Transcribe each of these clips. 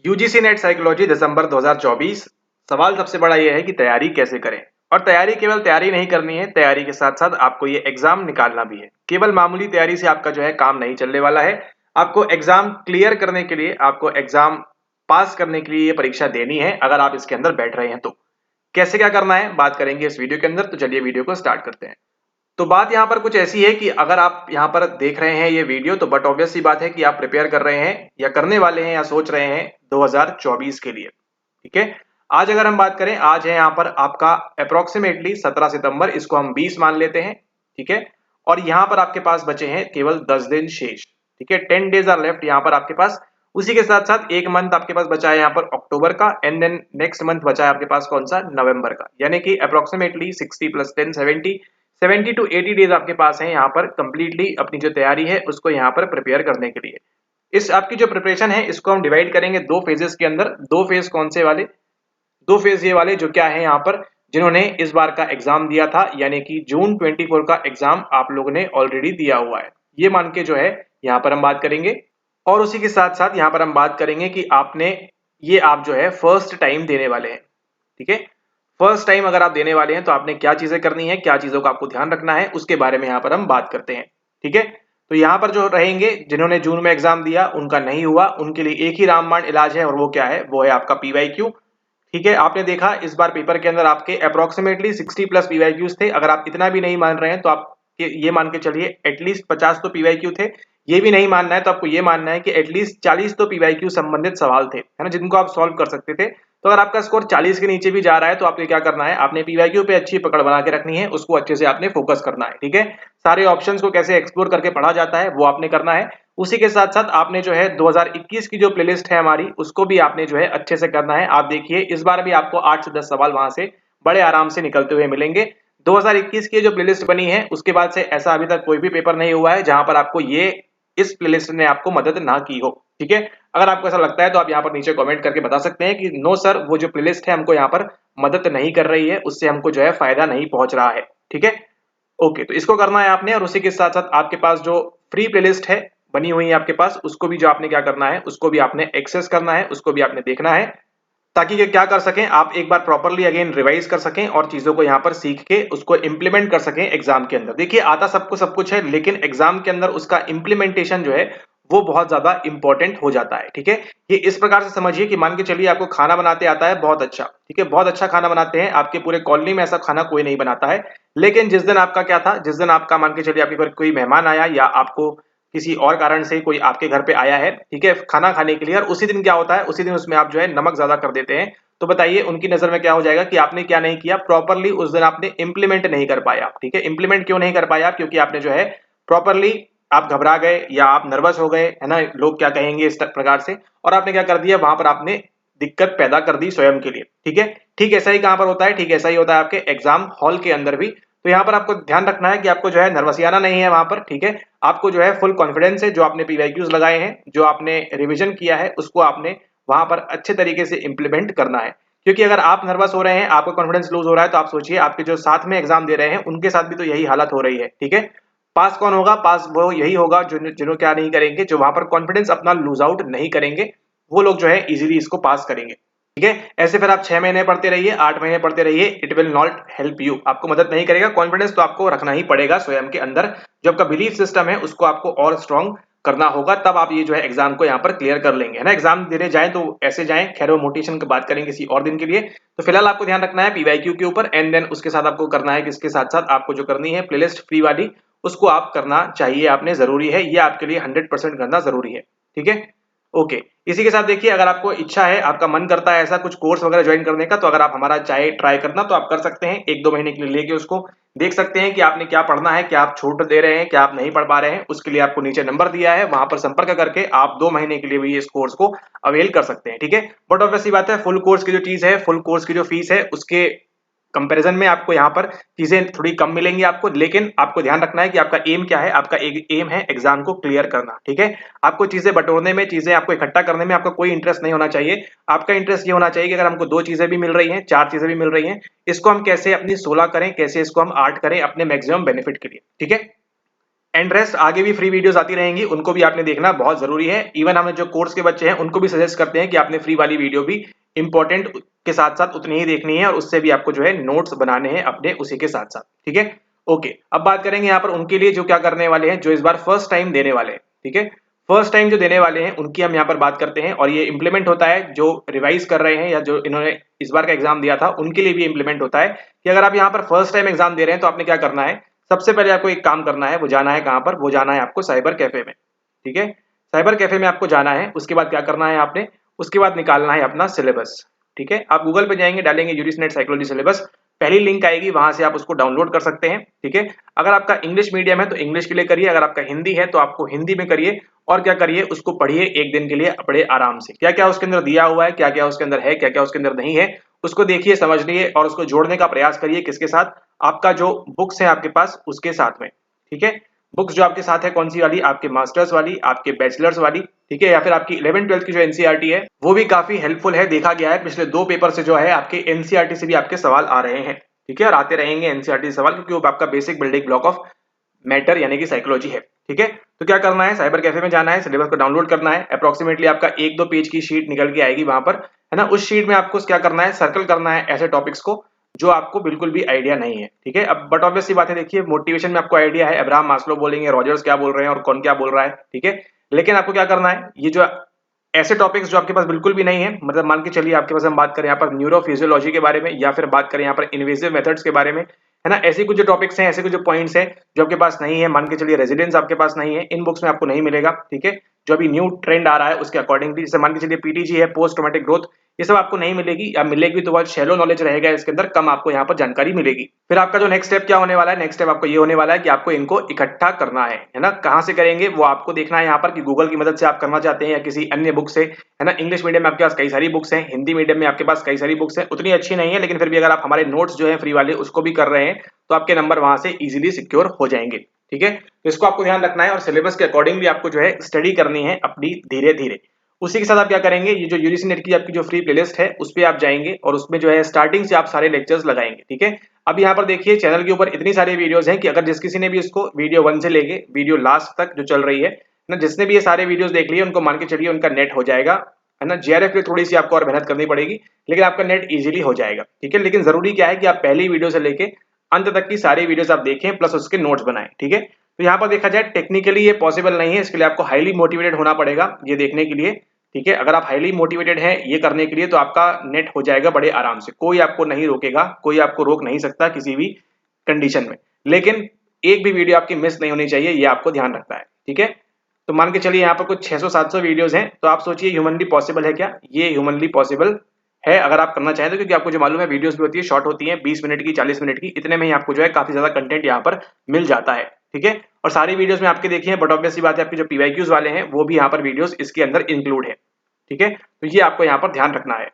UGC net psychology दिसंबर 2024। सवाल सबसे बड़ा यह है कि तैयारी कैसे करें। और तैयारी केवल तैयारी नहीं करनी है, तैयारी के साथ साथ आपको ये एग्जाम निकालना भी है। केवल मामूली तैयारी से आपका जो है काम नहीं चलने वाला है। आपको एग्जाम क्लियर करने के लिए, आपको एग्जाम पास करने के लिए ये परीक्षा देनी है। अगर आप इसके अंदर बैठ रहे हैं तो कैसे क्या करना है बात करेंगे इस वीडियो के अंदर। तो चलिए वीडियो को स्टार्ट करते हैं। तो बात यहाँ पर कुछ ऐसी है कि अगर आप यहाँ पर देख रहे हैं ये वीडियो, तो बट ऑब्वियस सी बात है कि आप प्रिपेयर कर रहे हैं या करने वाले हैं या सोच रहे हैं 2024 के लिए। ठीक है, आज अगर हम बात करें, आज है यहाँ पर आपका अप्रोक्सीमेटली 17 सितंबर, इसको हम 20 मान लेते हैं। ठीक है, और यहाँ पर आपके पास बचे हैं केवल 10 दिन शेष। ठीक है, 10 डेज आर लेफ्ट यहाँ पर आपके पास। उसी के साथ साथ एक मंथ आपके पास बचा है यहाँ पर अक्टूबर का, एंड देन नेक्स्ट मंथ बचा है आपके पास कौन सा, नवंबर का। यानी कि अप्रोक्सीमेटली 60 + 10 70 टू 80 डेज आपके पास है यहाँ पर कंप्लीटली अपनी जो तैयारी है उसको यहाँ पर प्रिपेयर करने के लिए। इस आपकी जो प्रिपरेशन है इसको हम डिवाइड करेंगे दो फेजेस के अंदर। दो फेज कौन से वाले, दो फेज ये वाले जो क्या है यहाँ पर, जिन्होंने इस बार का एग्जाम दिया था, यानी कि जून 24 का एग्जाम आप लोगों ने ऑलरेडी दिया हुआ है, ये मान के जो है यहाँ पर हम बात करेंगे। और उसी के साथ साथ यहाँ पर हम बात करेंगे कि आपने ये आप जो है फर्स्ट टाइम देने वाले हैं। ठीक है, फर्स्ट टाइम अगर आप देने वाले हैं तो आपने क्या चीजें करनी है, क्या चीजों का आपको ध्यान रखना है, उसके बारे में यहाँ पर हम बात करते हैं। ठीक है, तो यहाँ पर जो रहेंगे, जिन्होंने जून में एग्जाम दिया उनका नहीं हुआ, उनके लिए एक ही रामबाण इलाज है, और वो क्या है, वो है आपका पीवाईक्यू। ठीक है, आपने देखा इस बार पेपर के अंदर आपके अप्रोक्सीमेटली 60+ पीवाईक्यूज थे। अगर आप इतना भी नहीं मान रहे हैं तो आप ये मान के चलिए एटलीस्ट 50 तो पीवाईक्यू थे। ये भी नहीं मानना है तो आपको ये मानना है कि एटलीस्ट 40 तो पीवाईक्यू संबंधित सवाल थे, है ना, जिनको आप सॉल्व कर सकते थे। तो अगर आपका स्कोर 40 के नीचे भी जा रहा है तो आपने क्या करना है, आपने पीवाईक्यू पे अच्छी पकड़ बना के रखनी है, उसको अच्छे से आपने फोकस करना है। ठीक है, सारे ऑप्शंस को कैसे एक्सप्लोर करके पढ़ा जाता है वो आपने करना है। उसी के साथ साथ आपने जो है 2021 की जो प्लेलिस्ट है हमारी, उसको भी आपने जो है अच्छे से करना है। आप देखिए इस बार भी आपको 8 से 10 सवाल वहां से बड़े आराम से निकलते हुए मिलेंगे। 2021 की जो प्लेलिस्ट बनी है उसके बाद से ऐसा अभी तक कोई भी पेपर नहीं हुआ है जहां पर आपको ये इस प्लेलिस्ट ने आपको मदद ना की हो। ठीक है, अगर आपको ऐसा लगता है तो आप यहाँ पर नीचे कमेंट करके बता सकते हैं कि नो सर, वो जो प्लेलिस्ट है हमको यहाँ पर मदद नहीं कर रही है, उससे हमको जो है फायदा नहीं पहुंच रहा है। ठीक है, ओके, तो इसको करना है आपने। और उसी के साथ साथ आपके पास जो फ्री प्लेलिस्ट है बनी हुई है आपके पास, उसको भी जो आपने क्या करना है, उसको भी आपने एक्सेस करना है, उसको भी आपने देखना है, ताकि ये क्या कर सकें, आप एक बार प्रॉपर्ली अगेन रिवाइज कर सकें और चीजों को यहाँ पर सीख के उसको इंप्लीमेंट कर सकें एग्जाम के अंदर। देखिए आता सबको सब कुछ है, लेकिन एग्जाम के अंदर उसका इंप्लीमेंटेशन जो है वो बहुत ज्यादा इंपॉर्टेंट हो जाता है। ठीक है, ये इस प्रकार से समझिए कि मान के चलिए आपको खाना बनाते आता है बहुत अच्छा, ठीक है, बहुत अच्छा खाना बनाते हैं, आपके पूरे कॉलोनी में ऐसा खाना कोई नहीं बनाता है। लेकिन जिस दिन आपका क्या था, जिस दिन आपका मान के चलिए आपके घर कोई मेहमान आया या आपको किसी और कारण से कोई आपके घर पे आया है, ठीक है, खाना खाने के लिए, और उसी दिन क्या होता है, उसी दिन उसमें आप जो है नमक ज्यादा कर देते हैं, तो बताइए उनकी नजर में क्या हो जाएगा कि आपने क्या नहीं किया, प्रॉपरली उस दिन आपने इंप्लीमेंट नहीं कर पाया। ठीक है, इंप्लीमेंट क्यों नहीं कर पाया, क्योंकि आपने जो है प्रॉपरली, आप घबरा गए या आप नर्वस हो गए, है ना, लोग क्या कहेंगे इस प्रकार से, और आपने क्या कर दिया, वहां पर आपने दिक्कत पैदा कर दी स्वयं के लिए। ठीक है, ठीक ऐसा ही कहां पर होता है, ठीक ऐसा ही होता है आपके एग्जाम हॉल के अंदर भी। तो यहाँ पर आपको ध्यान रखना है कि आपको जो है नर्वसियाना नहीं है वहां पर। ठीक है, आपको जो है फुल कॉन्फिडेंस है, जो आपने पीवाईक्यूज लगाए हैं, जो आपने रिविजन किया है, उसको आपने वहां पर अच्छे तरीके से इंप्लीमेंट करना है। क्योंकि अगर आप नर्वस हो रहे हैं, आपका कॉन्फिडेंस लूज हो रहा है, तो आप सोचिए आपके जो साथ में एग्जाम दे रहे हैं उनके साथ भी तो यही हालत हो रही है। ठीक है, पास कौन होगा, पास वो यही होगा जो जिन्हों क्या नहीं करेंगे, जो वहां पर कॉन्फिडेंस अपना लूज आउट नहीं करेंगे, वो लोग जो है इजीली इसको पास करेंगे। ठीक है, ऐसे फिर आप 6 महीने पढ़ते रहिए, 8 महीने पढ़ते रहिए, it will not help you, आपको मदद नहीं करेगा। कॉन्फिडेंस तो आपको रखना ही पड़ेगा स्वयं के अंदर, जो आपका बिलीफ सिस्टम है उसको आपको और स्ट्रॉन्ग करना होगा, तब आप ये जो है एग्जाम को यहाँ पर क्लियर कर लेंगे, है ना। एग्जाम देने जाएं तो ऐसे जाएं, खैर वो मोटिवेशन की बात करेंगे किसी और दिन के लिए। तो फिलहाल आपको ध्यान रखना है पीवाईक्यू के ऊपर, एंड देन उसके साथ आपको करना है, किसके साथ साथ आपको जो करनी है प्लेलिस्ट फ्री वाली, उसको आप करना चाहिए, आपने जरूरी है, ये आपके लिए 100% करना जरूरी है। ठीक है, ओके, इसी के साथ देखिए अगर आपको इच्छा है, आपका मन करता है ऐसा कुछ कोर्स वगैरह ज्वाइन करने का, तो अगर आप हमारा चाहे ट्राई करना तो आप कर सकते हैं, 1-2 महीने के लिए लेके उसको देख सकते हैं कि आपने क्या पढ़ना है, क्या आप छूट दे रहे हैं, क्या आप नहीं पढ़ पा रहे हैं। उसके लिए आपको नीचे नंबर दिया है, वहां पर संपर्क करके आप 2 महीने के लिए भी इस कोर्स को अवेल कर सकते हैं। ठीक है, बट ऑब्वियसली बात है, फुल कोर्स की जो चीज है, फुल कोर्स की जो फीस है, उसके कंपैरिजन में आपको यहाँ पर चीजें थोड़ी कम मिलेंगी आपको। लेकिन आपको ध्यान रखना है कि आपका एम क्या है, आपका एक एम है एग्जाम को क्लियर करना। ठीक है, आपको चीजें बटोरने में, चीजें आपको इकट्ठा करने में आपका कोई इंटरेस्ट नहीं होना चाहिए। आपका इंटरेस्ट ये होना चाहिए कि अगर हमको 2 चीजें भी मिल रही हैं, 4 चीजें भी मिल रही हैं, इसको हम कैसे अपनी 16 करें, कैसे इसको हम 8 करें अपने मैक्सिमम बेनिफिट के लिए। ठीक है, एंड रेस्ट आगे भी फ्री वीडियोस आती रहेंगी, उनको भी आपने देखना बहुत जरूरी है। इवन हम जो कोर्स के बच्चे हैं उनको भी सजेस्ट करते हैं कि आपने फ्री वाली वीडियो भी इंपॉर्टेंट के साथ साथ उतनी ही देखनी है और उससे भी आपको जो है नोट्स बनाने हैं अपने उसी के साथ साथ। ठीक है, ओके। अब बात करेंगे यहाँ पर उनके लिए जो क्या करने वाले हैं, जो इस बार फर्स्ट टाइम देने वाले हैं। ठीक है, फर्स्ट टाइम जो देने वाले हैं उनकी हम यहाँ पर बात करते हैं, और ये इंप्लीमेंट होता है जो रिवाइज कर रहे हैं या जो इन्होंने इस बार का एग्जाम दिया था उनके लिए भी इंप्लीमेंट होता है कि अगर आप यहाँ पर फर्स्ट टाइम एग्जाम दे रहे हैं तो आपने क्या करना है, सबसे पहले आपको एक काम करना है, वो जाना है कहां पर, वो जाना है आपको साइबर कैफे में। ठीक है, साइबर कैफे में आपको जाना है। उसके बाद क्या करना है आपने, उसके बाद निकालना है अपना सिलेबस। ठीक है, आप गूगल पे जाएंगे, डालेंगे यूरिसनेट साइकोलॉजी सिलेबस, पहली लिंक आएगी, वहां से आप उसको डाउनलोड कर सकते हैं। ठीक है, अगर आपका इंग्लिश मीडियम है तो इंग्लिश के लिए करिए, अगर आपका हिंदी है तो आपको हिंदी में करिए, और क्या करिए, उसको पढ़िए एक दिन के लिए बड़े आराम से। क्या क्या उसके अंदर दिया हुआ है, क्या क्या उसके अंदर है, क्या क्या उसके अंदर नहीं है, उसको देखिए, समझ लिए और उसको जोड़ने का प्रयास करिए। किसके साथ, आपका जो बुक्स है आपके पास उसके साथ में। ठीक है, बुक्स जो आपके साथ है कौन सी वाली, आपके मास्टर्स वाली, आपके बैचलर्स वाली। ठीक है, या फिर आपकी 11th-12th की जो एनसीईआरटी है वो भी काफी हेल्पफुल है। देखा गया है पिछले 2 पेपर से जो है आपके एनसीईआरटी से भी आपके सवाल आ रहे हैं। ठीक है, और आते रहेंगे एनसीईआरटी सवाल, क्योंकि वो आपका basic building block of matter यानी कि साइकोलॉजी है। ठीक है, तो क्या करना है, साइबर कैफे में जाना है, सिलेबस को डाउनलोड करना है। अप्रोक्सीमेटली आपका 1-2 पेज की शीट निकल के आएगी वहां पर, है ना। उस शीट में आपको क्या करना है, सर्कल करना है ऐसे टॉपिक्स को जो आपको बिल्कुल भी आइडिया नहीं है। ठीक है, अब बट ऑब्वियस सी बात है, देखिए मोटिवेशन में आपको आइडिया है, अब्राहम मास्लो बोलेंगे, रॉजर्स क्या बोल रहे हैं और कौन क्या बोल रहा है। ठीक है, लेकिन आपको क्या करना है, ये जो ऐसे टॉपिक्स जो आपके पास बिल्कुल भी नहीं है, मतलब मान के चलिए आपके पास हम बात करें यहाँ पर न्यूरोफिजियोलॉजी के बारे में, या फिर बात करें यहाँ पर इन्वेसिव मेथड्स के बारे में, है ना, ऐसे कुछ जो टॉपिक्स हैं, ऐसे कुछ जो पॉइंट्स हैं जो आपके पास नहीं है, मान के चलिए रेजिडेंस आपके पास नहीं है, इन बुक्स में आपको नहीं मिलेगा। ठीक है, जो अभी न्यू ट्रेंड आ रहा है उसके अकॉर्डिंगली, जैसे मान के चलिए पीटीजी है, पोस्ट ट्रॉमेटिक ग्रोथ, ये सब आपको नहीं मिलेगी, या मिलेगी तो बहुत शैलो नॉलेज रहेगा, इसके अंदर कम आपको यहाँ पर जानकारी मिलेगी। फिर आपका जो नेक्स्ट स्टेप क्या होने वाला है, नेक्स्ट स्टेप आपको ये होने वाला है कि आपको इनको इकट्ठा करना है ना। कहाँ से करेंगे वो आपको देखना है यहाँ पर, कि गूगल की मदद से आप करना चाहते हैं या किसी अन्य बुक से, है ना। इंग्लिश मीडियम में आपके पास कई सारी बुक्स हैं, हिंदी मीडियम में आपके पास कई सारी बुक्स हैं, उतनी अच्छी नहीं है, लेकिन फिर भी अगर आप हमारे नोट्स जो है फ्री वाले उसको भी कर रहे हैं तो आपके नंबर वहां से इजीली सिक्योर हो जाएंगे। ठीक है, तो इसको आपको ध्यान रखना है, और सिलेबस के अकॉर्डिंग भी आपको जो है स्टडी करनी है अपनी धीरे धीरे। उसी के साथ आप क्या करेंगे, ये जो यूजीसी नेट की आपकी जो फ्री प्लेलिस्ट है उस पे आप जाएंगे और उसमें जो है स्टार्टिंग से आप सारे लेक्चर्स लगाएंगे। ठीक है, अब यहाँ पर देखिए चैनल के ऊपर इतनी सारी वीडियोस हैं कि अगर जिस किसी ने भी इसको वीडियो 1 से लेके वीडियो लास्ट तक जो चल रही है ना, जिसने भी ये सारे वीडियोस देख लिए उनको मान के चलिए उनका नेट हो जाएगा, है ना। जेआरएफ के लिए थोड़ी सी आपको और मेहनत करनी पड़ेगी, लेकिन आपका नेट इजीली हो जाएगा। ठीक है, लेकिन जरूरी क्या है कि आप पहली वीडियो से लेके अंत तक की सारी वीडियोस आप देखें प्लस उसके नोट्स बनाएं। ठीक है, तो यहाँ पर देखा जाए टेक्निकली ये पॉसिबल नहीं है, इसके लिए आपको हाईली मोटिवेटेड होना पड़ेगा ये देखने के लिए। ठीक है, अगर आप हाईली मोटिवेटेड हैं ये करने के लिए तो आपका नेट हो जाएगा बड़े आराम से, कोई आपको नहीं रोकेगा, कोई आपको रोक नहीं सकता किसी भी कंडीशन में। लेकिन एक भी वीडियो आपकी मिस नहीं होनी चाहिए, ये आपको ध्यान रखना है। ठीक है, तो मान के चलिए यहाँ पर कुछ 600-700 वीडियोस हैं, तो आप सोचिए ह्यूमनली पॉसिबल है क्या, ये ह्यूमनली पॉसिबल है अगर आप करना चाहें तो, क्योंकि आपको जो मालूम है वीडियोस भी होती है, शॉर्ट होती है, 20 मिनट की, 40 मिनट की, इतने में ही आपको जो है काफी ज्यादा कंटेंट यहाँ पर मिल जाता है। ठीक है, और सारी वीडियोस में आपके देखिए, बट ऑब्वियस सी बात है आपके जो पीवाईक्यूज वाले हैं वो भी यहाँ पर वीडियोस इसके अंदर इंक्लूड है। ठीक है, तो ये आपको यहाँ पर ध्यान रखना है।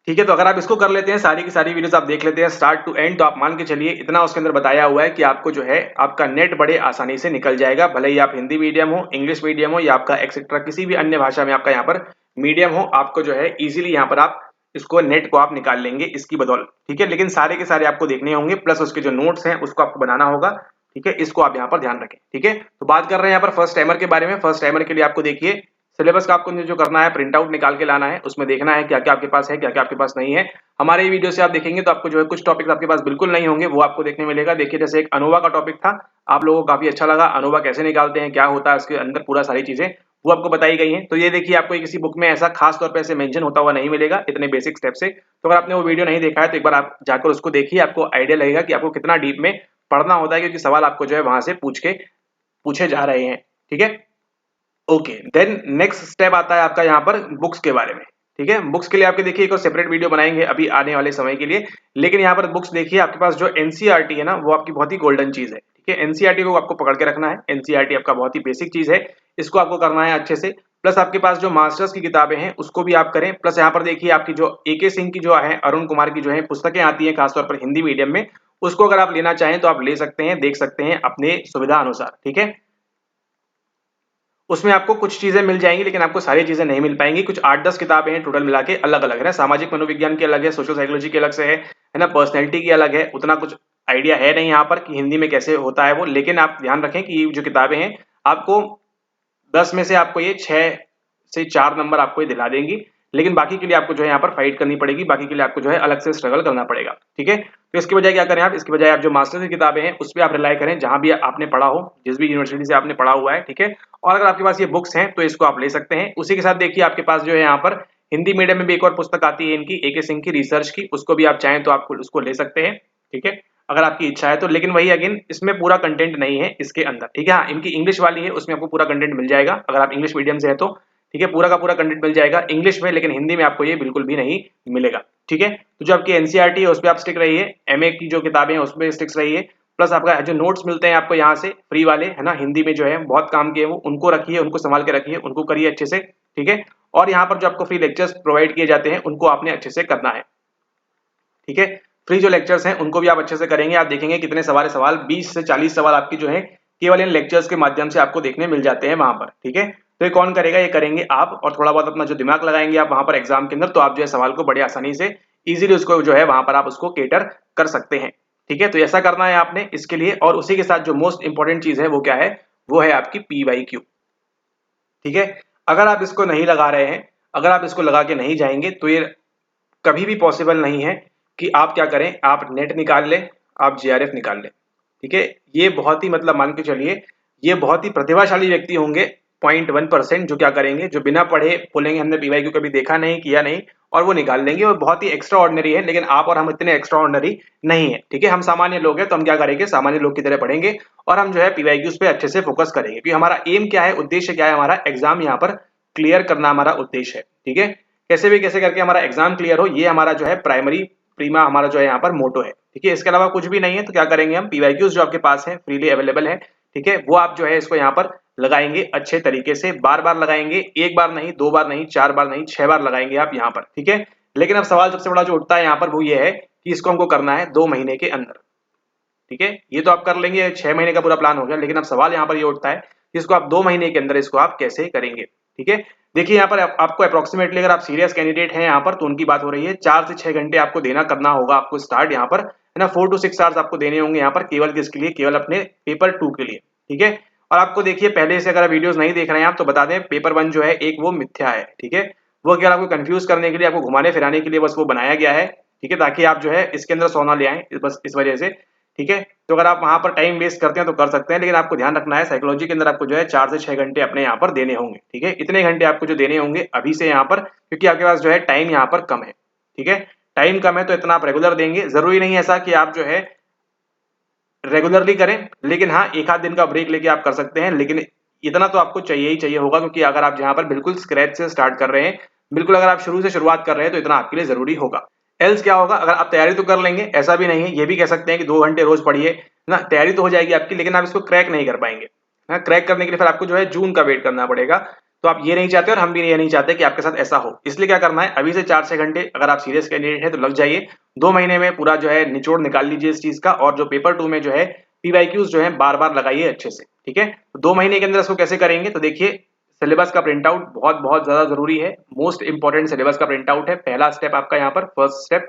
ठीक है, तो अगर आप इसको कर लेते हैं, सारी की सारी वीडियोस आप देख लेते हैं स्टार्ट टू एंड, तो आप मान के चलिए इतना उसके अंदर बताया हुआ है कि आपको जो है आपका नेट बड़े आसानी से निकल जाएगा, भले ही आप हिंदी मीडियम हो, इंग्लिश मीडियम हो, या आपका एक्सेट्रा किसी भी अन्य भाषा में आपका यहाँ पर मीडियम हो, आपको जो है इजीली यहाँ पर आप इसको नेट को आप निकाल लेंगे इसकी बदौलत। ठीक है, लेकिन सारे के सारे आपको देखने होंगे, प्लस उसके जो नोट्स हैं उसको आपको बनाना होगा। ठीक है, इसको आप यहाँ पर ध्यान रखें। ठीक है, तो बात कर रहे हैं यहाँ पर फर्स्ट टाइमर के बारे में। फर्स्ट टाइमर के लिए आपको देखिए सिलेबस का आपको जो करना है, प्रिंट आउट निकाल के लाना है, उसमें देखना है क्या क्या आपके पास है, क्या क्या आपके पास नहीं है। हमारे वीडियो से आप देखेंगे तो आपको जो है कुछ टॉपिक्स आपके पास बिल्कुल नहीं होंगे, वो आपको देखने मिलेगा। देखिए जैसे एक अनोवा का टॉपिक था, आप लोगों को काफी अच्छा लगा, अनोवा कैसे निकालते हैं, क्या होता है उसके अंदर, पूरा सारी चीजें वो आपको बताई गई हैं। तो ये देखिए आपको किसी बुक में ऐसा खास तौर पे ऐसे मेंशन होता हुआ नहीं मिलेगा इतने बेसिक स्टेप से। तो अगर आपने वो वीडियो नहीं देखा है तो एक बार आप जाकर उसको देखिए, आपको आइडिया लगेगा कि आपको कितना डीप में पढ़ना होता है, क्योंकि सवाल आपको जो है वहां से पूछे जा रहे हैं। ठीक है, ओके, देन नेक्स्ट स्टेप आता है आपका यहाँ पर बुक्स के बारे में। ठीक है, बुक्स के लिए आपके देखिए एक और सेपरेट वीडियो बनाएंगे अभी आने वाले समय के लिए, लेकिन यहाँ पर बुक्स देखिए आपके पास जो एनसीईआरटी है ना, वो आपकी बहुत ही गोल्डन चीज है। ठीक है, एनसीईआरटी को आपको पकड़ के रखना है, एनसीईआरटी आपका बहुत ही बेसिक चीज है, इसको आपको करना है अच्छे से। प्लस आपके पास जो मास्टर्स की किताबें हैं उसको भी आप करें, प्लस यहाँ पर देखिए आपकी जो एके सिंह की जो है, अरुण कुमार की जो है पुस्तकें आती है खासतौर पर हिंदी मीडियम में, उसको अगर आप लेना चाहें तो आप ले सकते हैं, देख सकते हैं अपने सुविधा अनुसार। ठीक है, उसमें आपको कुछ चीजें मिल जाएंगी, लेकिन आपको सारी चीजें नहीं मिल पाएंगी। कुछ 8-10 किताबें हैं टोटल मिला के, अलग अलग है ना, सामाजिक मनोविज्ञान की अलग है, सोशल साइकोलॉजी की अलग से है ना, पर्सनैलिटी की अलग है, उतना कुछ आइडिया है नहीं यहाँ पर कि हिंदी में कैसे होता है वो, लेकिन आप ध्यान रखें कि ये जो किताबें हैं आपको 10 में से आपको ये 6 से 4 नंबर आपको ये दिला देंगी, लेकिन बाकी के लिए आपको जो है यहाँ पर फाइट करनी पड़ेगी, बाकी के लिए आपको जो है अलग से स्ट्रगल करना पड़ेगा। ठीक है, तो इसकी बजाय क्या करें आप, इसकी बजाय आप जो मास्टर्स की किताबें हैं उस पर आप रिलाई करें, जहां भी आपने पढ़ा हो, जिस भी यूनिवर्सिटी से आपने पढ़ा हुआ है। ठीक है, और अगर आपके पास ये बुक्स हैं तो इसको आप ले सकते हैं। उसी के साथ देखिए आपके पास जो है यहाँ पर हिंदी मीडियम में भी एक और पुस्तक आती है इनकी, AK सिंह की रिसर्च की, उसको भी आप चाहें तो आप उसको ले सकते हैं। ठीक है, अगर आपकी इच्छा है तो, लेकिन वही अगेन इसमें पूरा कंटेंट नहीं है इसके अंदर। ठीक है, हाँ इनकी इंग्लिश वाली है, उसमें आपको पूरा कंटेंट मिल जाएगा अगर आप इंग्लिश मीडियम से है तो। ठीक है, पूरा का पूरा कंटेंट मिल जाएगा इंग्लिश में, लेकिन हिंदी में आपको ये बिल्कुल भी नहीं मिलेगा। ठीक है, तो जो आपकी NCERT है उस पर आप स्टिक रहिए, MA की जो किताबें हैं उसमें स्टिक रहिए, प्लस आपका जो नोट्स मिलते हैं आपको यहाँ से फ्री वाले है ना, हिंदी में जो है बहुत काम के वो, उनको रखिए, उनको संभाल के रखिए, उनको करिए अच्छे से। ठीक है, और यहाँ पर जो आपको फ्री लेक्चर्स प्रोवाइड किए जाते हैं उनको आपने अच्छे से करना है। ठीक है, फ्री जो लेक्चर्स हैं उनको भी आप अच्छे से करेंगे, आप देखेंगे कितने सवाल 20 से 40 सवाल आपकी जो है केवल इन लेक्चर्स के माध्यम से आपको देखने मिल जाते हैं वहां पर। ठीक है, तो ये कौन करेगा, ये करेंगे आप, और थोड़ा बहुत अपना जो दिमाग लगाएंगे आप वहां पर एग्जाम के अंदर, तो आप जो है सवाल को बड़े आसानी से इजीली उसको जो है वहां पर आप उसको केटर कर सकते हैं। ठीक है, तो ऐसा करना है आपने इसके लिए, और उसी के साथ जो मोस्ट इंपॉर्टेंट चीज है वो क्या है, वो है आपकी PYQ। ठीक है, अगर आप इसको नहीं लगा रहे हैं, अगर आप इसको लगा के नहीं जाएंगे तो ये कभी भी पॉसिबल नहीं है कि आप क्या करें, आप नेट निकाल लें, आप JRF निकाल लें। ठीक है, ये बहुत ही मतलब मान के चलिए ये बहुत ही प्रतिभाशाली व्यक्ति होंगे 0.1% जो क्या करेंगे, जो बिना पढ़े बोलेंगे हमने PYQ कभी देखा नहीं किया नहीं, और वो निकाल लेंगे, और बहुत ही एक्स्ट्रा ऑर्डिनरी है। लेकिन आप और हम इतने एक्स्ट्रा ऑर्डिनरी नहीं है। ठीक है, हम सामान्य लोग हैं, तो हम क्या करेंगे, सामान्य लोग की तरह पढ़ेंगे, और हम जो है PYQs पे अच्छे से फोकस करेंगे, क्योंकि हमारा एम क्या है, उद्देश्य क्या है, हमारा एग्जाम यहाँ पर क्लियर करना हमारा उद्देश्य है। ठीक है, कैसे भी कैसे करके हमारा एग्जाम क्लियर हो, ये हमारा जो है प्राइमरी प्रीमा हमारा जो है यहाँ पर मोटो है। ठीक है, इसके अलावा कुछ भी नहीं है। तो क्या करेंगे हम, PYQs जो आपके पास है फ्रीली अवेलेबल है, ठीक है, वो आप जो है इसको यहाँ पर लगाएंगे अच्छे तरीके से, बार बार लगाएंगे, एक बार नहीं, 2 बार नहीं, 4 बार नहीं, 6 बार लगाएंगे आप यहाँ पर। ठीक है, लेकिन अब सवाल सबसे बड़ा जो उठता है यहाँ पर वो ये है कि इसको हमको करना है 2 महीने के अंदर। ठीक है, ये तो आप कर लेंगे, 6 महीने का पूरा प्लान हो गया, लेकिन अब सवाल यहाँ पर ये उठता है कि इसको आप 2 महीने के अंदर इसको आप कैसे करेंगे। ठीक है, देखिए यहाँ पर आपको अप्रोक्सीमेटली, अगर आप सीरियस कैंडिडेट हैं यहाँ पर तो उनकी बात हो रही है, 4 से 6 घंटे आपको देना करना होगा आपको स्टार्ट यहाँ पर, है ना, 4 to 6 आवर्स आपको देने होंगे यहाँ पर, केवल किसके लिए, केवल अपने पेपर 2 के लिए। ठीक है, और आपको देखिए पहले से अगर वीडियोस नहीं देख रहे हैं आप तो बता दें, पेपर 1 जो है एक वो मिथ्या है। ठीक है, वो केवल आपको कंफ्यूज करने के लिए, आपको घुमाने फिराने के लिए बस वो बनाया गया है। ठीक है, ताकि आप जो है इसके अंदर सोना ले आए, बस इस वजह से। ठीक है, तो अगर आप वहां पर टाइम वेस्ट करते हैं तो कर सकते हैं, लेकिन आपको ध्यान रखना है साइकोलॉजी के अंदर आपको जो है 4 से 6 घंटे अपने यहाँ पर देने होंगे। ठीक है, इतने घंटे आपको जो देने होंगे अभी से यहाँ पर, क्योंकि आपके पास जो है टाइम यहाँ पर कम है। ठीक है, टाइम कम है तो इतना आप रेगुलर देंगे, जरूरी नहीं ऐसा कि आप जो है रेगुलरली करें, लेकिन हाँ एक आध दिन का ब्रेक लेके आप कर सकते हैं, लेकिन इतना तो आपको चाहिए ही चाहिए होगा, क्योंकि अगर आप जहाँ पर बिल्कुल स्क्रैच से स्टार्ट कर रहे हैं, बिल्कुल अगर आप शुरू से शुरुआत कर रहे हैं तो इतना आपके लिए जरूरी होगा। एल्स क्या होगा, अगर आप तैयारी तो कर लेंगे, ऐसा भी नहीं है, ये भी कह सकते हैं कि 2 घंटे रोज पढ़िए ना, तैयारी तो हो जाएगी आपकी, लेकिन आप इसको क्रैक नहीं कर पाएंगे। हाँ, क्रैक करने के लिए फिर आपको जो है जून का वेट करना पड़ेगा, तो आप ये नहीं चाहते और हम भी ये नहीं चाहते कि आपके साथ ऐसा हो। इसलिए क्या करना है, अभी से 4-6 घंटे अगर आप सीरियस कैंडिडेट है तो लग जाइए, 2 महीने में पूरा जो है निचोड़ निकाल लीजिए इस चीज का, और जो पेपर 2 में जो है PYQs जो है बार बार लगाइए अच्छे से। ठीक है, तो 2 महीने के अंदर इसको कैसे करेंगे, तो देखिए सिलेबस का प्रिंट आउट बहुत बहुत ज्यादा जरूरी है, मोस्ट इंपॉर्टेंट सिलेबस का प्रिंट आउट है पहला स्टेप आपका यहाँ पर, फर्स्ट स्टेप।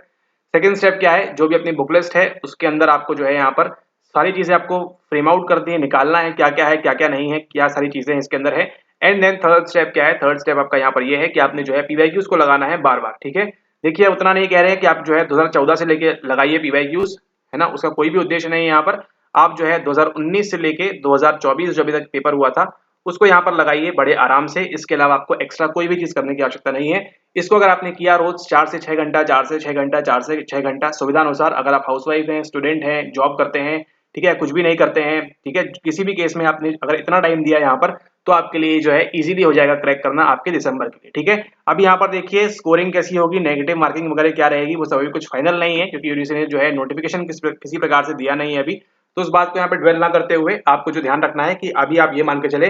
सेकंड स्टेप क्या है, जो भी अपनी बुक लिस्ट है उसके अंदर आपको जो है यहाँ पर सारी चीजें आपको फ्रेम आउट करती है, निकालना है क्या क्या नहीं है, क्या सारी चीजें इसके अंदर है। एंड देन थर्ड स्टेप क्या है, थर्ड स्टेप आपका यहाँ पर ये है कि आपने जो है PYQs को लगाना है बार बार। ठीक है, देखिए उतना नहीं कह रहे हैं कि आप जो है 2014 से लेके लगाइए PYQs, है ना, उसका कोई भी उद्देश्य नहीं है यहाँ पर। आप जो है 2019 से लेके 2024 जो अभी तक पेपर हुआ था उसको यहाँ पर लगाइए बड़े आराम से। इसके अलावा आपको एक्स्ट्रा कोई भी चीज करने की आवश्यकता नहीं है। इसको अगर आपने किया रोज 4 से 6 घंटा, 4 से 6 घंटा, 4 से 6 घंटा सुविधा अनुसार, अगर आप हाउसवाइफ हैं, स्टूडेंट हैं, जॉब करते हैं, ठीक है, कुछ भी नहीं करते हैं, ठीक है, किसी भी केस में आपने अगर इतना टाइम दिया यहाँ पर तो आपके लिए जो है इजीली हो जाएगा क्रैक करना आपके दिसंबर के लिए। ठीक है, अब यहाँ पर देखिए स्कोरिंग कैसी होगी, नेगेटिव मार्किंग वगैरह क्या रहेगी, वो सभी कुछ फाइनल नहीं है, क्योंकि यूनिवर्सिटी ने जो है नोटिफिकेशन किसी प्रकार से दिया नहीं है अभी। तो उस बात को यहाँ पर ड्वेल ना करते हुए आपको जो ध्यान रखना है कि अभी आप ये मान के चले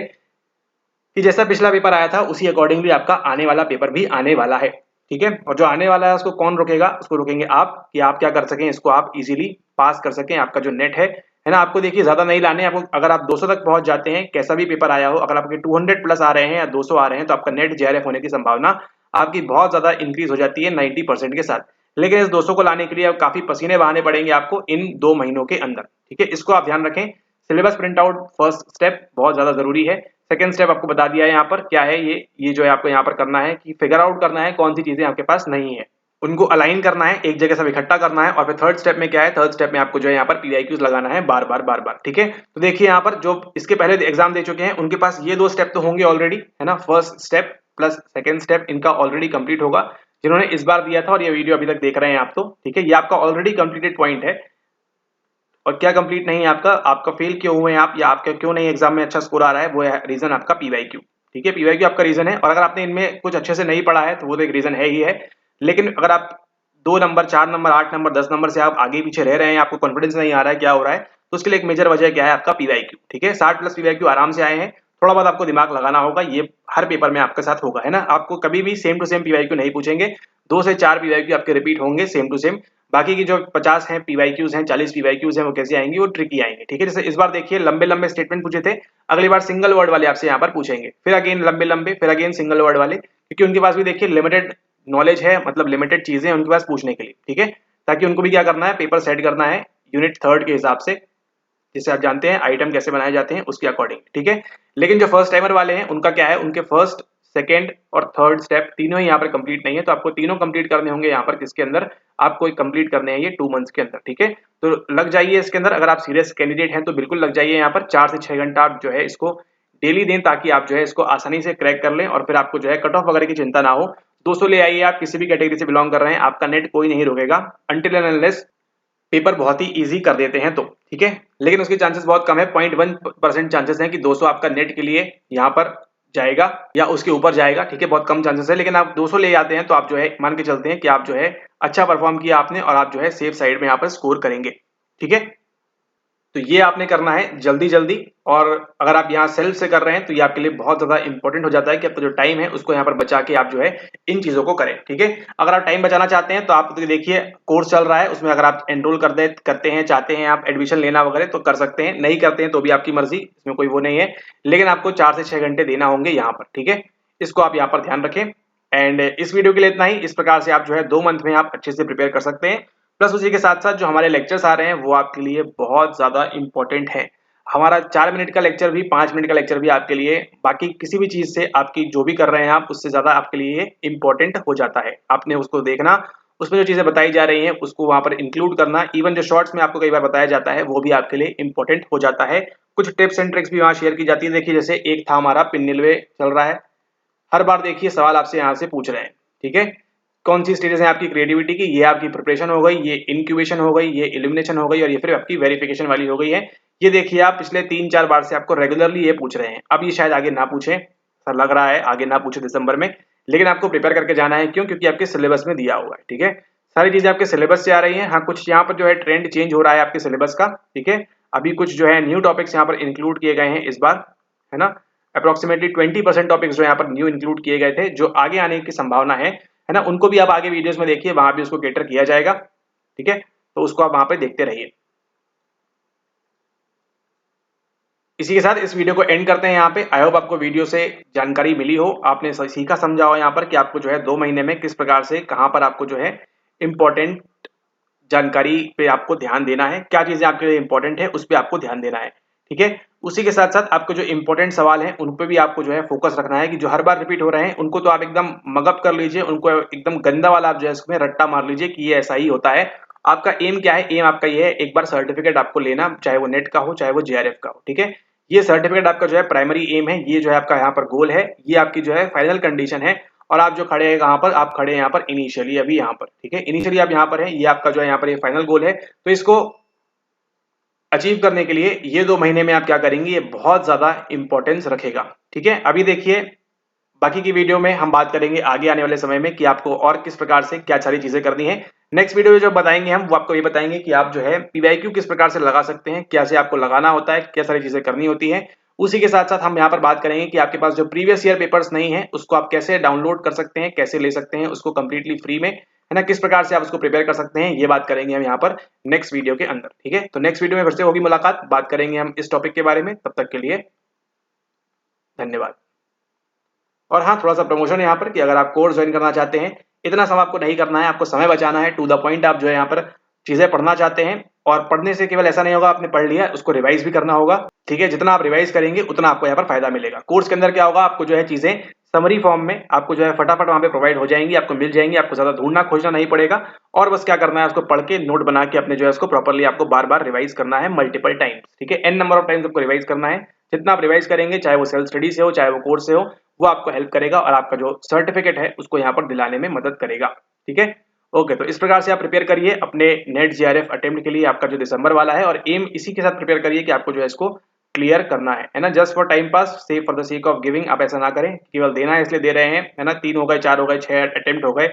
कि जैसा पिछला पेपर आया था उसी अकॉर्डिंगली आपका आने वाला पेपर भी आने वाला है। ठीक है, और जो आने वाला है उसको कौन रोकेगा, उसको रोकेंगे आप, कि आप क्या कर सकें, इसको आप इजीली पास कर सकें। आपका जो नेट है ना, आपको देखिए ज्यादा नहीं लाने, आपको अगर आप 200 तक पहुंच जाते हैं, कैसा भी पेपर आया हो, अगर आपके 200 प्लस आ रहे हैं या 200 आ रहे हैं तो आपका नेट JRF होने की संभावना आपकी बहुत ज्यादा इंक्रीज हो जाती है 90% के साथ। लेकिन इस 200 को लाने के लिए अब काफी पसीने बहाने पड़ेंगे आपको इन 2 महीनों के अंदर, ठीक है। इसको आप ध्यान रखें। Syllabus print out first step बहुत ज्यादा जरूरी है। सेकंड स्टेप आपको बता दिया है यहाँ पर क्या है, ये जो है आपको यहाँ पर करना है कि फिगर आउट करना है कौन सी चीजें आपके पास नहीं है, उनको अलाइन करना है, एक जगह सब इकट्ठा करना है। और फिर थर्ड स्टेप में क्या है, थर्ड स्टेप में आपको जो है यहाँ पर पीवाईक्यूज लगाना है बार बार, ठीक है। तो देखिए यहाँ पर जो इसके पहले एग्जाम दे चुके हैं उनके पास ये 2 स्टेप तो होंगे ऑलरेडी, है ना। First step plus second step इनका ऑलरेडी कंप्लीट होगा, जिन्होंने इस बार दिया था और ये वीडियो अभी तक देख रहे हैं आप, तो ठीक है, ये आपका ऑलरेडी कंप्लीटेड पॉइंट है। और क्या कंप्लीट नहीं है आपका, आपका फेल क्यों हुए हैं आप, या आपका क्यों नहीं एग्जाम में अच्छा स्कोर आ रहा है, वो है रीजन आपका पीवाईक्यू, ठीक है। पीवाईक्यू आपका रीजन है, और अगर आपने इनमें कुछ अच्छे से नहीं पढ़ा है तो वो तो एक रीजन है ही है। लेकिन अगर आप 2 नंबर 4 नंबर 8 नंबर 10 नंबर से आप आगे पीछे रह रहे हैं, आपको कॉन्फिडेंस नहीं आ रहा है क्या हो रहा है, तो उसके लिए एक मेजर वजह क्या है, आपका पीवाईक्यू, ठीक है। 60 प्लस पीवाईक्यू आराम से आए हैं, थोड़ा बहुत आपको दिमाग लगाना होगा, ये हर पेपर में आपके साथ होगा, है ना। आपको कभी भी सेम टू सेम पीवाईक्यू नहीं पूछेंगे, 2 से 4 पीवाईक्यू आपके रिपीट होंगे सेम टू सेम। बाकी की जो 50 हैं पीवाईक्यूज हैं, 40 पीवाईक्यूज हैं, वो कैसे आएंगे, वो ट्रिकी आएंगे, ठीक है। जैसे इस बार देखिए लंबे लंबे स्टेटमेंट पूछे थे, अगली बार सिंगल वर्ड वाले आपसे यहाँ पर पूछेंगे, फिर अगेन लंबे लंबे, फिर अगेन सिंगल वर्ड वाले, क्योंकि उनके पास भी देखिए लिमिटेड नॉलेज है, मतलब लिमिटेड चीजें हैं उनके पास पूछने के लिए, ठीक है। ताकि उनको भी क्या करना है, पेपर सेट करना है यूनिट थर्ड के हिसाब से, जिससे आप जानते हैं आइटम कैसे बनाए जाते हैं उसके अकॉर्डिंग, ठीक है। लेकिन जो फर्स्ट टाइमर वाले हैं उनका क्या है, उनके फर्स्ट सेकेंड और थर्ड स्टेप तीनों ही यहाँ पर कंप्लीट नहीं है, तो आपको तीनों कंप्लीट करने होंगे यहाँ पर किसके अंदर, आपको कंप्लीट करने हैं ये 2 मंथ्स के अंदर, ठीक है। तो लग जाइए इसके अंदर, अगर आप सीरियस कैंडिडेट हैं तो बिल्कुल लग जाइए यहाँ पर 4 से 6 घंटा आप जो है इसको डेली दें, ताकि आप जो है इसको आसानी से क्रैक कर लें, और फिर आपको जो है कट ऑफ वगैरह की चिंता ना हो। 200 ले आइए, आप किसी भी कैटेगरी से बिलोंग कर रहे हैं, आपका नेट कोई नहीं रोकेगा अनटिल एंड अनलेस पेपर बहुत ही इजी कर देते हैं तो, ठीक है। लेकिन उसके चांसेस बहुत कम है, 0.1% चांसेस हैं कि 200 आपका नेट के लिए यहाँ पर जाएगा या उसके ऊपर जाएगा, ठीक है, बहुत कम चांसेस है। लेकिन आप 200 ले आते हैं तो आप जो है मान के चलते हैं कि आप जो है अच्छा परफॉर्म किया आपने, और आप जो है सेफ साइड में यहाँ पर स्कोर करेंगे, ठीक है। तो ये आपने करना है जल्दी जल्दी, और अगर आप यहाँ सेल्फ से कर रहे हैं तो ये आपके लिए बहुत ज्यादा इंपॉर्टेंट हो जाता है कि आपका जो टाइम है उसको यहाँ पर बचा के आप जो है इन चीजों को करें, ठीक है। अगर आप टाइम बचाना चाहते हैं तो आप देखिए कोर्स चल रहा है, उसमें अगर आप एनरोल करते हैं, चाहते हैं आप एडमिशन लेना वगैरह तो कर सकते हैं, नहीं करते हैं तो भी आपकी मर्जी, इसमें कोई वो नहीं है। लेकिन आपको 4 से 6 घंटे देना होंगे यहाँ पर, ठीक है। इसको आप यहाँ पर ध्यान रखें। एंड इस वीडियो के लिए इतना ही। इस प्रकार से आप जो है 2 मंथ में आप अच्छे से प्रिपेयर कर सकते हैं। प्लस उसी के साथ साथ जो हमारे लेक्चर्स आ रहे हैं वो आपके लिए बहुत ज्यादा इंपॉर्टेंट है। हमारा 4 मिनट का लेक्चर भी, 5 मिनट का लेक्चर भी आपके लिए बाकी किसी भी चीज से, आपकी जो भी कर रहे हैं आप उससे ज्यादा आपके लिए इंपॉर्टेंट हो जाता है। आपने उसको देखना, उसमें जो चीजें बताई जा रही हैं उसको वहां पर इंक्लूड करना, इवन जो शॉर्ट्स में आपको कई बार बताया जाता है वो भी आपके लिए इंपॉर्टेंट हो जाता है। कुछ टिप्स एंड ट्रिक्स भी वहां शेयर की जाती है। देखिए जैसे एक था हमारा पिन नीलवे चल रहा है, हर बार देखिए सवाल आपसे यहाँ से पूछ रहे हैं, ठीक है। कौन सी स्टेजेस है आपकी क्रिएटिविटी की, ये आपकी प्रिपरेशन हो गई, ये इंक्यूबेशन हो गई, ये इल्यूमिनेशन हो गई, और ये फिर आपकी वेरिफिकेशन वाली हो गई है। ये देखिए आप पिछले 3-4 बार से आपको रेगुलरली ये पूछ रहे हैं। अब ये शायद आगे ना पूछे, सर लग रहा है आगे ना पूछे दिसंबर में, लेकिन आपको प्रिपेयर करके जाना है। क्यों? क्योंकि आपके सिलेबस में दिया हुआ है, ठीक है। सारी चीजें आपके सिलेबस से आ रही है। हाँ, कुछ यहाँ पर जो है ट्रेंड चेंज हो रहा है आपके सिलेबस का, ठीक है। अभी कुछ जो है न्यू टॉपिक्स यहाँ पर इंक्लूड किए गए हैं इस बार, है ना। अप्रोक्सीमेटली 20% टॉपिक्स जो यहाँ पर न्यू इंक्लूड किए गए थे, जो आगे आने की संभावना है ना। उनको भी आप आगे वीडियोस में देखिए, वहां भी उसको कैटर किया जाएगा, ठीक है। तो उसको आप वहां पे देखते रहिए। इसी के साथ इस वीडियो को एंड करते हैं यहाँ पे। आई होप आपको वीडियो से जानकारी मिली हो, आपने सीखा समझा हो यहाँ पर कि आपको जो है 2 महीने में किस प्रकार से कहाँ पर आपको जो है इंपॉर्टेंट जानकारी पे आपको ध्यान देना है, क्या चीजें आपके लिए इंपॉर्टेंट है उस पर आपको ध्यान देना है, ठीक है। उसी के साथ साथ आपको जो इंपॉर्टेंट सवाल हैं उन पे भी आपको जो है फोकस रखना है, कि जो हर बार रिपीट हो रहे हैं उनको तो आप एकदम मगअप कर लीजिए, उनको एकदम गंदा वाला आप जो है इसमें रट्टा मार लीजिए कि ये ऐसा ही होता है। आपका एम क्या है? एम आपका ये है, एक बार सर्टिफिकेट आपको लेना, चाहे वो नेट का हो चाहे वो जेआरएफ का हो, ठीक है। ये सर्टिफिकेट आपका जो है प्राइमरी एम है, ये जो है आपका यहाँ पर गोल है, ये आपकी जो है फाइनल कंडीशन है। और आप जो खड़े हैं कहाँ पर? आप खड़े हैं यहाँ पर इनिशियली, अभी यहाँ पर, ठीक है। इनिशियली आप यहाँ पर हैं, ये आपका जो है यहाँ पर ये फाइनल गोल है। तो इसको अचीव करने के लिए ये 2 महीने में आप क्या करेंगे, ये बहुत ज्यादा इंपॉर्टेंस रखेगा, ठीक है। अभी देखिए बाकी की वीडियो में हम बात करेंगे आगे आने वाले समय में कि आपको और किस प्रकार से क्या सारी चीजें करनी है। नेक्स्ट वीडियो में जो बताएंगे हम, वो आपको ये बताएंगे कि आप जो है पीवाईक्यू किस प्रकार से लगा सकते हैं, कैसे आपको लगाना होता है, क्या सारी चीजें करनी होती है। उसी के साथ साथ हम यहाँ पर बात करेंगे कि आपके पास जो प्रीवियस ईयर पेपर्स नहीं है उसको आप कैसे डाउनलोड कर सकते हैं, कैसे ले सकते हैं उसको कंप्लीटली फ्री में, है ना, किस प्रकार से आप उसको प्रिपेयर कर सकते हैं, ये बात करेंगे हम यहाँ पर नेक्स्ट वीडियो के अंदर, ठीक है। तो नेक्स्ट वीडियो में फिर से होगी मुलाकात, बात करेंगे हम इस टॉपिक के बारे में। तब तक के लिए धन्यवाद। और हाँ, थोड़ा सा प्रमोशन यहाँ पर कि अगर आप कोर्स ज्वाइन करना चाहते हैं इतना सब आपको नहीं करना है, आपको समय बचाना है, टू द पॉइंट आप जो है यहाँ पर चीजें पढ़ना चाहते हैं। और पढ़ने से केवल ऐसा नहीं होगा आपने पढ़ लिया, उसको रिवाइज भी करना होगा, ठीक है। जितना आप रिवाइज करेंगे उतना आपको यहाँ पर फायदा मिलेगा। कोर्स के अंदर क्या होगा, आपको जो है चीजें समरी फॉर्म में आपको जो है फटाफट वहां पे प्रोवाइड हो जाएंगी, आपको मिल जाएंगी, आपको ज्यादा ढूंढना खोजना नहीं पड़ेगा। और बस क्या करना है, उसको पढ़ के नोट बना के अपने जो है उसको प्रॉपरली आपको बार बार रिवाइज करना है, मल्टीपल टाइम्स, ठीक है। एन नंबर ऑफ टाइम्स आपको रिवाइज करना है। जितना आप रिवाइज करेंगे, चाहे वो सेल्फ स्टडी से हो, चाहे वो कोर्स से हो, वो आपको हेल्प करेगा और आपका जो सर्टिफिकेट है उसको यहाँ पर दिलाने में मदद करेगा, ठीक है। ओके, तो इस प्रकार से आप प्रिपेयर करिए अपने नेट जीआरएफ अटेम्प्ट के लिए, आपका जो दिसंबर वाला है। और एम इसी के साथ प्रिपेयर करिए कि आपको जो है इसको क्लियर करना है ना। जस्ट फॉर टाइम पास, से for the sake of giving, आप ऐसा ना करें, केवल देना है इसलिए दे रहे हैं, है ना। 3 हो गए, 4 हो गए, 6 अटेम्प्ट हो गए,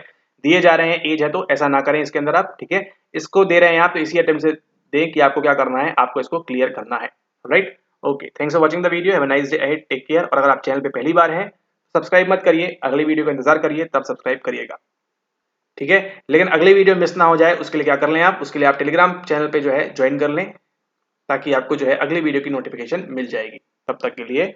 दिए जा रहे हैं, एज है तो ऐसा ना करें इसके अंदर आप, ठीक है। इसको दे रहे हैं आप तो इसी अटेम्प्ट से दें कि आपको क्या करना है, आपको इसको क्लियर करना है, right. Okay, thanks for watching the video, have a nice day ahead, take care. और अगर आप चैनल पे पहली बार हैं, सब्सक्राइब मत करिए, अगली वीडियो का इंतजार करिए, तब सब्सक्राइब करिएगा, ठीक है। लेकिन अगली वीडियो मिस ना हो जाए उसके लिए क्या कर लें आप, उसके लिए आप टेलीग्राम चैनल पे जो है ज्वाइन कर लें, ताकि आपको जो है अगली वीडियो की नोटिफिकेशन मिल जाएगी। तब तक के लिए